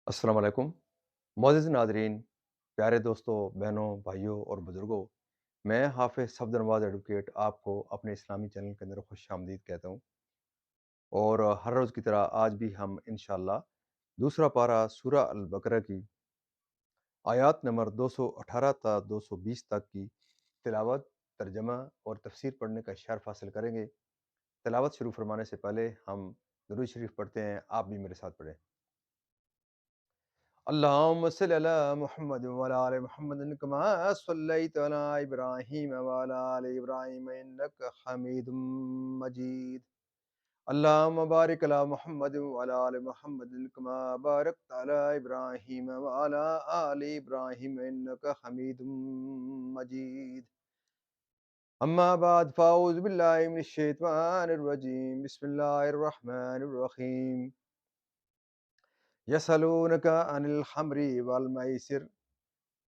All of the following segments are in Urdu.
السلام علیکم معزز ناظرین، پیارے دوستوں، بہنوں، بھائیوں اور بزرگوں، میں حافظ صفدر نواز ایڈوکیٹ آپ کو اپنے اسلامی چینل کے اندر خوش آمدید کہتا ہوں۔ اور ہر روز کی طرح آج بھی ہم انشاءاللہ دوسرا پارہ سورہ البقرہ کی آیات نمبر 218 تا 220 تک کی تلاوت، ترجمہ اور تفسیر پڑھنے کا شرف حاصل کریں گے۔ تلاوت شروع فرمانے سے پہلے ہم درود شریف پڑھتے ہیں، آپ بھی میرے ساتھ پڑھیں۔ اللهم صل على محمد وعلى آل محمد كما صليت على إبراهيم وعلى آل إبراهيم إنك حميد مجيد. اللهم بارك على محمد وعلى آل محمد كما باركت على إبراهيم وعلى آل إبراهيم إنك حميد مجيد. أما بعد فأعوذ بالله من الشيطان الرجيم. بسم الله الرحمن الرحيم. يسألونك عن الخمر والميسر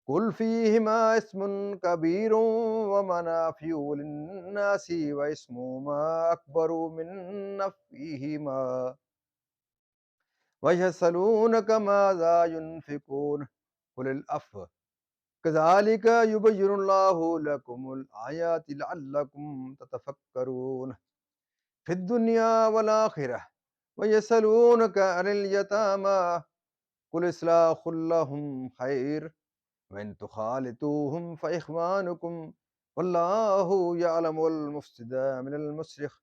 قل فيهما اسم كبير ومنافع للناس واسمهما أكبر من نفعهما ويسألونك ماذا ينفقون قل العفو كذلك يبين الله لكم الآيات لعلكم تتفكرون في الدنيا والآخرة ويسألونك عن اليتامى قل إصلاح لهم خير وإن تخالطوهم فإخوانكم والله يعلم المفسد من المصلح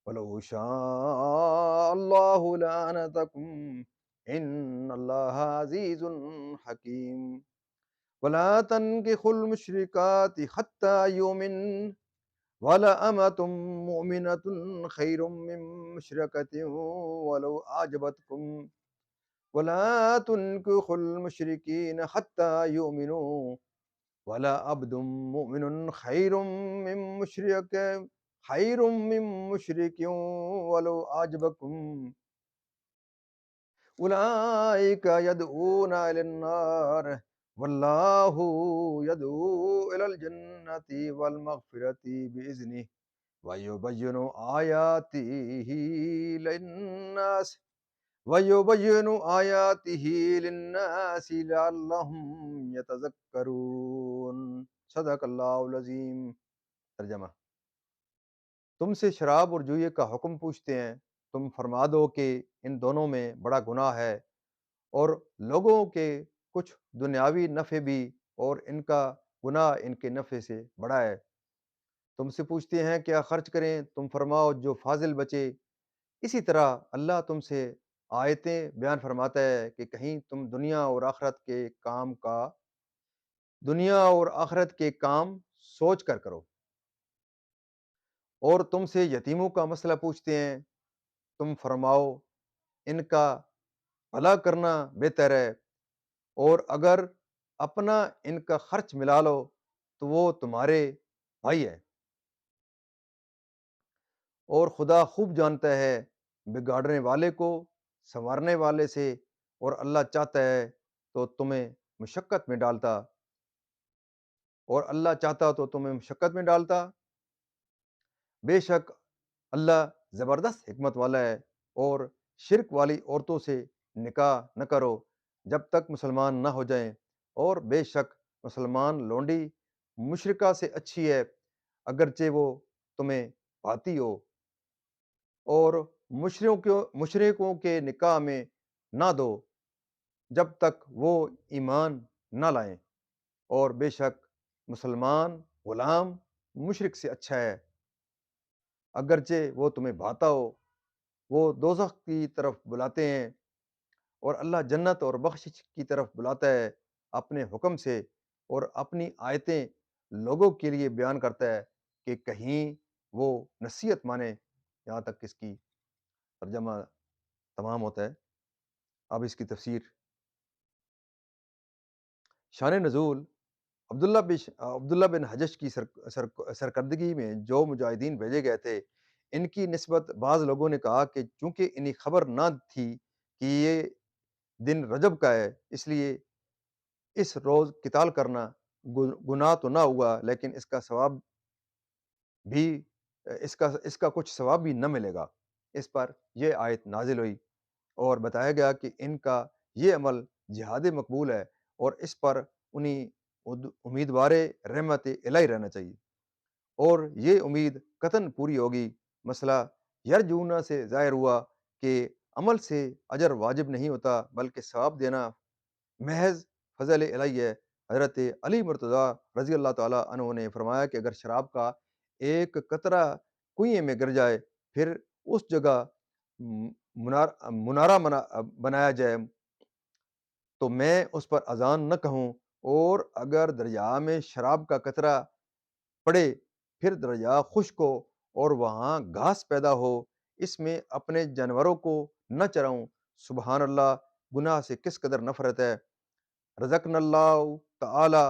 ولو شاء الله لأعنتكم إن الله عزيز حكيم ولا تنكحوا المشركات حتى يؤمن ولا أمة مؤمنة خير من مشركة ولو أعجبتكم ولا تنكحوا المشركين حتى يؤمنوا ولا عبد مؤمن خير من مشرك ولو أعجبكم أولئك يدعون إلى النار والله يدعو إلى الجنة والمغفرة بإذنه ويبين آياته للناس لعلهم يتذكرون صدق اللہ العظیم۔ ترجمہ: تم سے شراب اور جوئے کا حکم پوچھتے ہیں، تم فرما دو کہ ان دونوں میں بڑا گناہ ہے اور لوگوں کے کچھ دنیاوی نفع بھی، اور ان کا گناہ ان کے نفع سے بڑا ہے۔ تم سے پوچھتے ہیں کیا خرچ کریں، تم فرماؤ جو فاضل بچے۔ اسی طرح اللہ تم سے آیتیں بیان فرماتا ہے کہ کہیں تم دنیا اور آخرت کے کام سوچ کر کرو۔ اور تم سے یتیموں کا مسئلہ پوچھتے ہیں، تم فرماؤ ان کا بھلا کرنا بہتر ہے، اور اگر اپنا ان کا خرچ ملا لو تو وہ تمہارے بھائی ہے، اور خدا خوب جانتا ہے بگاڑنے والے کو سنوارنے والے سے، اور اللہ چاہتا ہے تو تمہیں مشقت میں ڈالتا، اور اللہ چاہتا تو تمہیں مشقت میں ڈالتا۔ بے شک اللہ زبردست حکمت والا ہے، اور شرک والی عورتوں سے نکاح نہ کرو جب تک مسلمان نہ ہو جائیں، اور بے شک مسلمان لونڈی مشرکہ سے اچھی ہے اگرچہ وہ تمہیں بھاتی ہو، اور مشرکوں کے نکاح میں نہ دو جب تک وہ ایمان نہ لائیں، اور بے شک مسلمان غلام مشرک سے اچھا ہے اگرچہ وہ تمہیں بھاتا ہو۔ وہ دوزخ کی طرف بلاتے ہیں، اور اللہ جنت اور بخشش کی طرف بلاتا ہے اپنے حکم سے، اور اپنی آیتیں لوگوں کے لیے بیان کرتا ہے کہ کہیں وہ نصیحت مانے، یہاں تک اس کی ترجمہ تمام ہوتا ہے۔ اب اس کی تفسیر۔ شان نزول: عبداللہ بن حجش کی سرکردگی میں جو مجاہدین بھیجے گئے تھے، ان کی نسبت بعض لوگوں نے کہا کہ چونکہ انہیں خبر نہ تھی کہ یہ دن رجب کا ہے، اس لیے اس روز قتال کرنا گناہ تو نہ ہوا، لیکن بھی اس کا کچھ ثواب بھی نہ ملے گا۔ اس پر یہ آیت نازل ہوئی اور بتایا گیا کہ ان کا یہ عمل جہاد مقبول ہے اور اس پر انہیں امیدوار رحمت الہی رہنا چاہیے، اور یہ امید قطعاً پوری ہوگی۔ مسئلہ یرجونا سے ظاہر ہوا کہ عمل سے اجر واجب نہیں ہوتا بلکہ ثواب دینا محض فضل الہی ہے۔ حضرت علی مرتضیٰ رضی اللہ تعالیٰ عنہ نے فرمایا کہ اگر شراب کا ایک قطرہ کنویں میں گر جائے، پھر اس جگہ منارہ بنایا جائے تو میں اس پر اذان نہ کہوں، اور اگر دریا میں شراب کا قطرہ پڑے، پھر دریا خشک ہو اور وہاں گھاس پیدا ہو، اس میں اپنے جانوروں کو نہ چراؤں، سبحان اللہ، گناہ سے کس قدر نفرت ہے۔ رزقنا اللہ تعالی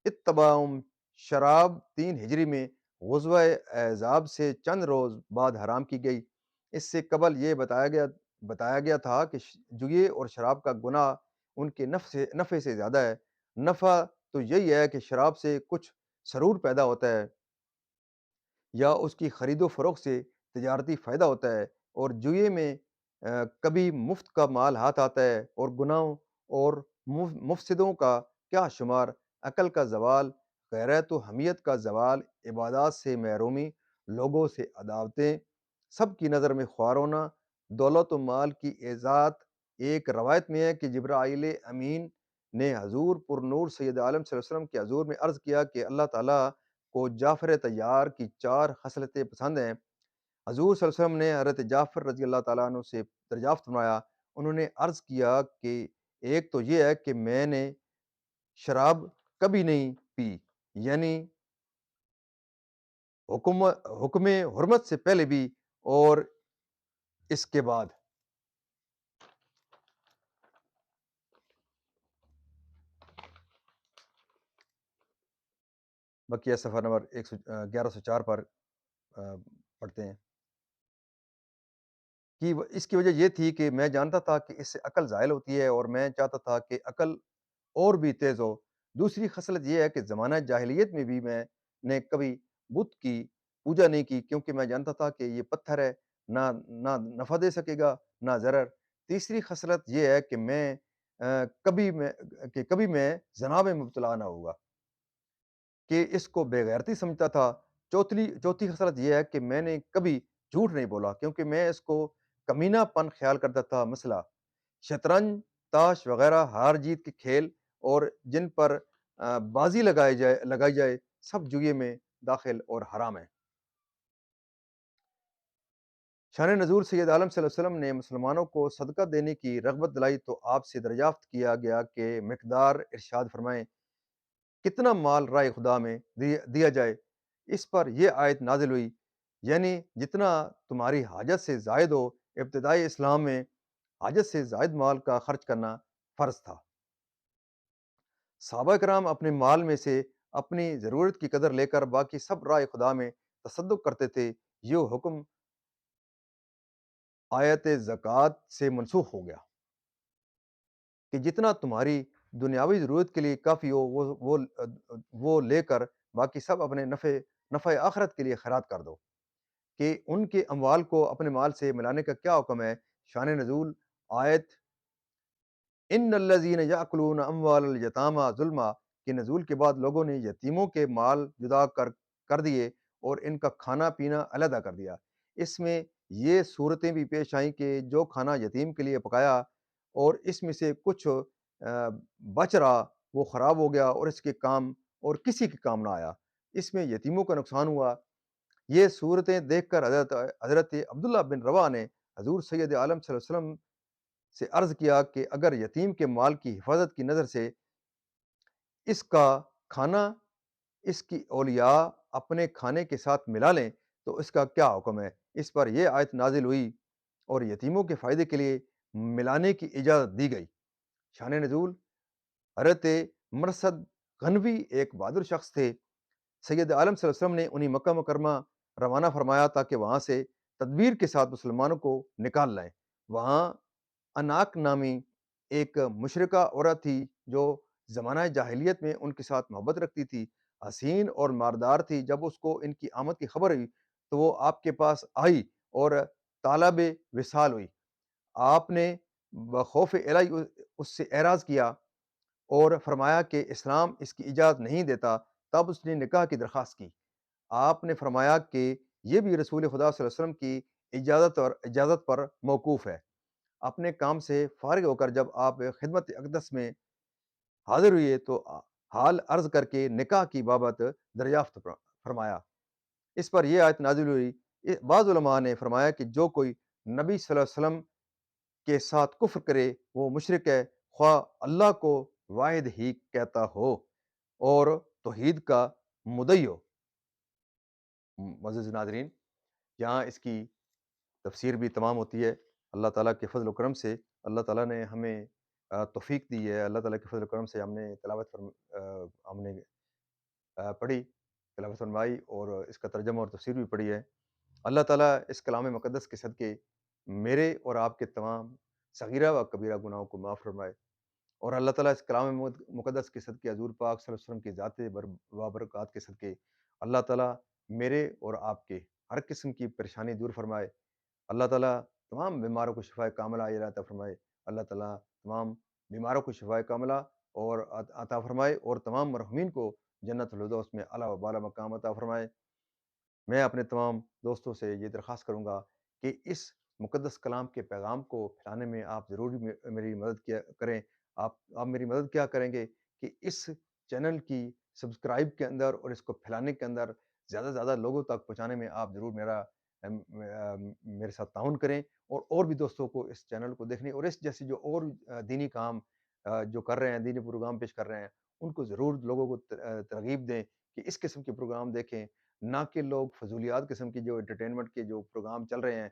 اتباعم، شراب 3 ہجری میں غزوہ احزاب سے چند روز بعد حرام کی گئی۔ اس سے قبل یہ بتایا گیا تھا کہ جوئے اور شراب کا گناہ ان کے نفع سے زیادہ ہے۔ نفع تو یہی ہے کہ شراب سے کچھ سرور پیدا ہوتا ہے یا اس کی خرید و فروخت سے تجارتی فائدہ ہوتا ہے، اور جوئے میں کبھی مفت کا مال ہاتھ آتا ہے، اور گناہوں اور مفسدوں کا کیا شمار، عقل کا زوال، غیرت و حمیت کا زوال، عبادات سے محرومی، لوگوں سے عداوتیں، سب کی نظر میں خوار ہونا، دولت و مال کی ایجاد۔ ایک روایت میں ہے کہ جبرائیل امین نے حضور پر نور سید عالم صلی اللہ علیہ وسلم کے حضور میں عرض کیا کہ اللہ تعالیٰ کو جعفر طیار کی 4 خصلتیں پسند ہیں۔ حضور صلی اللہ علیہ وسلم نے حضرت جعفر رضی اللہ تعالیٰ عنہ سے دریافت فرمایا، انہوں نے عرض کیا کہ ایک تو یہ ہے کہ میں نے شراب کبھی نہیں پی، یعنی حکم حرمت سے پہلے بھی اور اس کے بعد۔ بقیہ صفحہ نمبر 1104 پر پڑھتے ہیں کہ اس کی وجہ یہ تھی کہ میں جانتا تھا کہ اس سے عقل زائل ہوتی ہے، اور میں چاہتا تھا کہ عقل اور بھی تیز ہو۔ دوسری خصلت یہ ہے کہ زمانہ جاہلیت میں بھی میں نے کبھی بت کی پوجا نہیں کی، کیونکہ میں جانتا تھا کہ یہ پتھر ہے، نہ نفع دے سکے گا نہ ضرر۔ تیسری خصلت یہ ہے کہ کبھی میں زنا میں مبتلا نہ ہوگا کہ اس کو بے غیرتی سمجھتا تھا۔ چوتھی خصلت یہ ہے کہ میں نے کبھی جھوٹ نہیں بولا، کیونکہ میں اس کو کمینہ پن خیال کرتا تھا۔ مسئلہ شطرنج، تاش وغیرہ ہار جیت کے کھیل اور جن پر بازی لگائی جائے سب جوئے میں داخل اور حرام ہے۔ شان نزول سید عالم صلی اللہ علیہ وسلم نے مسلمانوں کو صدقہ دینے کی رغبت دلائی تو آپ سے دریافت کیا گیا کہ مقدار ارشاد فرمائیں، کتنا مال رائے خدا میں دیا جائے؟ اس پر یہ آیت نازل ہوئی، یعنی جتنا تمہاری حاجت سے زائد ہو۔ ابتدائی اسلام میں حاجت سے زائد مال کا خرچ کرنا فرض تھا۔ صحابہ کرام اپنے مال میں سے اپنی ضرورت کی قدر لے کر باقی سب رائے خدا میں تصدق کرتے تھے۔ یہ حکم آیت زکوٰۃ سے منسوخ ہو گیا کہ جتنا تمہاری دنیاوی ضرورت کے لیے کافی ہو وہ لے کر باقی سب اپنے نفع آخرت کے لیے خیرات کر دو۔ کہ ان کے اموال کو اپنے مال سے ملانے کا کیا حکم ہے؟ شان نزول آیت ان الذین یاکلون اموال الیتامی ظلما کے نزول کے بعد لوگوں نے یتیموں کے مال جدا کر دیے اور ان کا کھانا پینا علیحدہ کر دیا۔ اس میں یہ صورتیں بھی پیش آئیں کہ جو کھانا یتیم کے لیے پکایا اور اس میں سے کچھ بچ رہا وہ خراب ہو گیا اور اس کے کام اور کسی کے کام نہ آیا، اس میں یتیموں کا نقصان ہوا۔ یہ صورتیں دیکھ کر حضرت عبداللہ بن رواحہ نے حضور سید عالم صلی اللہ علیہ وسلم سے عرض کیا کہ اگر یتیم کے مال کی حفاظت کی نظر سے اس کا کھانا اس کی اولیاء اپنے کھانے کے ساتھ ملا لیں تو اس کا کیا حکم ہے؟ اس پر یہ آیت نازل ہوئی اور یتیموں کے فائدے کے لیے ملانے کی اجازت دی گئی۔ شان نزول حضرت مرثد غنوی ایک بہادر شخص تھے۔ سید عالم صلی اللہ علیہ وسلم نے انہیں مکہ مکرمہ روانہ فرمایا تاکہ وہاں سے تدبیر کے ساتھ مسلمانوں کو نکال لائیں۔ وہاں اناک نامی ایک مشرکہ عورت تھی جو زمانہ جاہلیت میں ان کے ساتھ محبت رکھتی تھی، حسین اور ماردار تھی۔ جب اس کو ان کی آمد کی خبر ہوئی تو وہ آپ کے پاس آئی اور طالب وصال ہوئی۔ آپ نے بخوف الہی اس سے اعراض کیا اور فرمایا کہ اسلام اس کی اجازت نہیں دیتا، تب اس نے نکاح کی درخواست کی۔ آپ نے فرمایا کہ یہ بھی رسول خدا صلی اللہ علیہ وسلم کی اجازت پر موقوف ہے۔ اپنے کام سے فارغ ہو کر جب آپ خدمت اقدس میں حاضر ہوئے تو حال عرض کر کے نکاح کی بابت دریافت فرمایا۔ اس پر یہ آیت نازل ہوئی۔ بعض علماء نے فرمایا کہ جو کوئی نبی صلی اللہ علیہ وسلم کے ساتھ کفر کرے وہ مشرک ہے، خواہ اللہ کو واحد ہی کہتا ہو اور توحید کا مدعی ہو۔ معزز ناظرین، یہاں اس کی تفسیر بھی تمام ہوتی ہے۔ اللہ تعالیٰ کے فضل و کرم سے اللہ تعالیٰ نے ہمیں توفیق دی ہے۔ اللہ تعالیٰ کے فضل و کرم سے ہم نے ہم نے پڑھی، تلاوت فرمائی اور اس کا ترجمہ اور تفسیر بھی پڑھی ہے۔ اللہ تعالیٰ اس کلام مقدس کے صدقے میرے اور آپ کے تمام صغیرہ و کبیرہ گناہوں کو معاف فرمائے، اور اللہ تعالیٰ اس کلام مقدس کے صدقے حضور پاک صلی اللہ علیہ وسلم کی ذات بابرکات کے صدقے اللہ تعالیٰ میرے اور آپ کے ہر قسم کی پریشانی دور فرمائے۔ اللہ تعالیٰ تمام بیماروں کو شفائے کاملہ عطا فرمائے۔ اللہ تعالیٰ تمام بیماروں کو شفائے کاملہ اور عطا فرمائے، اور تمام مرحومین کو جنت الفردوس میں اعلیٰ و بالا مقام عطا فرمائے۔ میں اپنے تمام دوستوں سے یہ درخواست کروں گا کہ اس مقدس کلام کے پیغام کو پھیلانے میں آپ ضرور میری مدد کیا کریں۔ آپ میری مدد کیا کریں گے کہ اس چینل کی سبسکرائب کے اندر اور اس کو پھیلانے کے اندر زیادہ سے زیادہ لوگوں تک پہنچانے میں آپ ضرور میرے ساتھ تعاون کریں، اور بھی دوستوں کو اس چینل کو دیکھنے اور اس جیسی جو اور دینی کام جو کر رہے ہیں، دینی پروگرام پیش کر رہے ہیں، ان کو ضرور لوگوں کو ترغیب دیں کہ اس قسم کے پروگرام دیکھیں، نہ کہ لوگ فضولیات قسم کی جو انٹرٹینمنٹ کے جو پروگرام چل رہے ہیں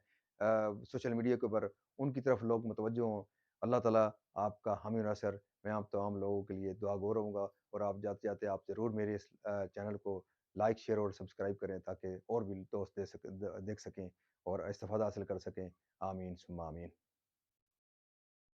سوشل میڈیا کے اوپر، ان کی طرف لوگ متوجہ ہوں۔ اللہ تعالیٰ آپ کا حامی و ناصر۔ میں آپ تمام لوگوں کے لیے دعا گو رہوں گا، اور آپ جاتے جاتے آپ ضرور میرے اس چینل کو لائک، شیئر اور سبسکرائب کریں تاکہ اور بھی دوست دیکھ سکیں اور استفادہ حاصل کر سکیں۔ آمین ثم آمین۔